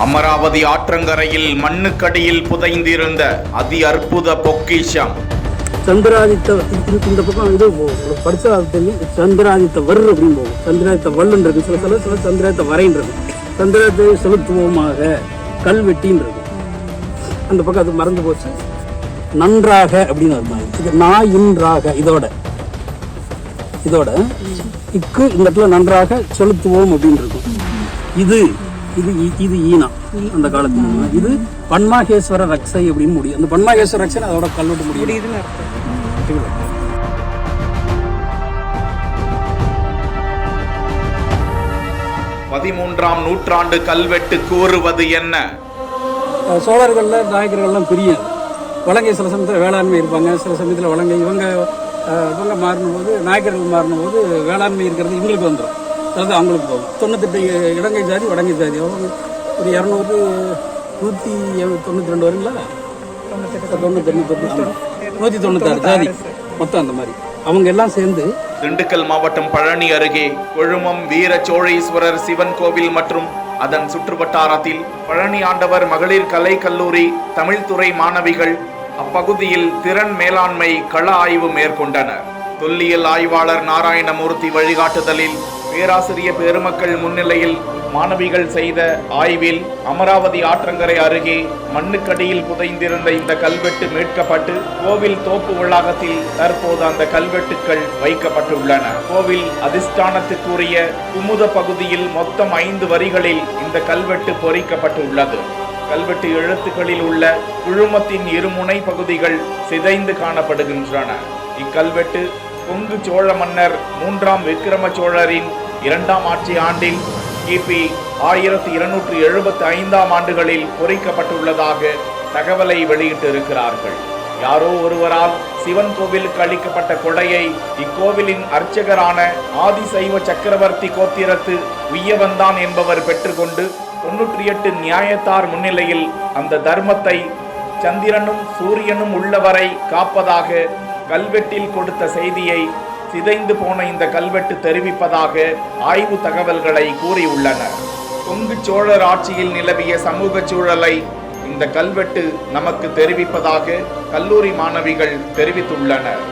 அமராவதி ஆற்றங்கரையில் மண்ணுக்கடியில் புதைந்திருந்த அதி அற்புத பொக்கிஷம். சந்திராதித்த இந்த பக்கம் இது படிச்சா தெரியும். சந்திராதித்த வர் அப்படின்னு போகும். சந்திராதித்த வல்லுன்றது சில சந்திராதித்த வரைன்றது. சந்திராதித்தை செலுத்துவோமாக கல்வெட்டின்றது. அந்த பக்கம் அது மறந்து போச்சு. நன்றாக அப்படின்னு அர்த்தம். இது நாயின்றாக இதோட இக்கு இந்த இடத்துல நன்றாக செலுத்துவோம் அப்படின்னு இருக்கும். இது இது இது ஈனா அந்த காலத்துல. இது பன்மாகேஸ்வர ரக்ஷை அப்படின்னு முடியும். அந்த பன்மாகேஸ்வர ரக்ஷை அதோட கல்வெட்டு முடியுதுன்னு அர்த்தம். 13ஆம் நூற்றாண்டு கல்வெட்டு கூறுவது என்ன? சோழர்கள்ல நாயக்கர்கள்லாம் பெரிய வலங்கை சில சமயத்தில் வேளாண்மை இருப்பாங்க. சில சமயத்தில் வலங்கை இவங்க மாறினபோது நாயக்கர்கள் மாறினபோது வேளாண்மை இருக்கிறது இவங்களுக்கு வந்துடும். அதாவது அவங்களுக்கு போகும். 98 இடங்கை ஜாதி வடங்கை ஜாதி. அவங்க ஒரு 200 192 வருங்களா? 196 ஜாதி மொத்தம். அந்த மாதிரி அவங்க எல்லாம் சேர்ந்து திண்டுக்கல் மாவட்டம் பழனி அருகே கொழுமம் வீர சோழீஸ்வரர் சிவன் கோவில் மற்றும் அதன் சுற்றுவட்டாரத்தில் பழனி ஆண்டவர் மகளிர் கலை கல்லூரி தமிழ்துறை மாணவிகள் அப்பகுதியில் திறன் மேலாண்மை கள ஆய்வு மேற்கொண்டனர். தொல்லியல் ஆய்வாளர் நாராயணமூர்த்தி வழிகாட்டுதலில் பேராசிரியர் பெருமக்கள் முன்னிலையில் மாணவிகள் செய்த ஆய்வில் அமராவதி ஆற்றங்கரை அருகே மண்ணுக்கடியில் புதைந்திருந்த இந்த கல்வெட்டு மீட்கப்பட்டு கோவில் தோப்பு வளாகத்தில் தற்போது அந்த கல்வெட்டுக்கள் வைக்கப்பட்டுள்ளன. கோவில் அதிஷ்டானத்துக்குரிய குமுத பகுதியில் மொத்தம் 5 வரிகளில் இந்த கல்வெட்டு பொறிக்கப்பட்டுள்ளது. கல்வெட்டு எழுத்துக்களில் உள்ள குழுமத்தின் இருமுனை பகுதிகள் சிதைந்து காணப்படுகின்றன. இக்கல்வெட்டு கொங்கு சோழ மன்னர் 3ஆம் விக்கிரம சோழரின் 2ஆம் ஆட்சி ஆண்டில் கிபி 1275ஆம் ஆண்டுகளில் பொறிக்கப்பட்டுள்ளதாக தகவலை வெளியிட்டிருக்கிறார்கள். யாரோ ஒருவரால் சிவன் கோவிலுக்கு அளிக்கப்பட்ட கொடையை இக்கோவிலின் அர்ச்சகரான ஆதிசைவ சக்கரவர்த்தி கோத்திரத்து உய்யவந்தான் என்பவர் பெற்றுக்கொண்டு 98 நியாயத்தார் முன்னிலையில் அந்த தர்மத்தை சந்திரனும் சூரியனும் உள்ளவரை காப்பதாக கல்வெட்டில் கொடுத்த செய்தியை சிதைந்து போன இந்த கல்வெட்டு தெரிவிப்பதாக ஆய்வு தகவல்களை கூறியுள்ளனர். கொங்கு சோழர் ஆட்சியில் நிலவிய சமூக சூழலை இந்த கல்வெட்டு நமக்கு தெரிவிப்பதாக கல்லூரி மாணவிகள் தெரிவித்துள்ளனர்.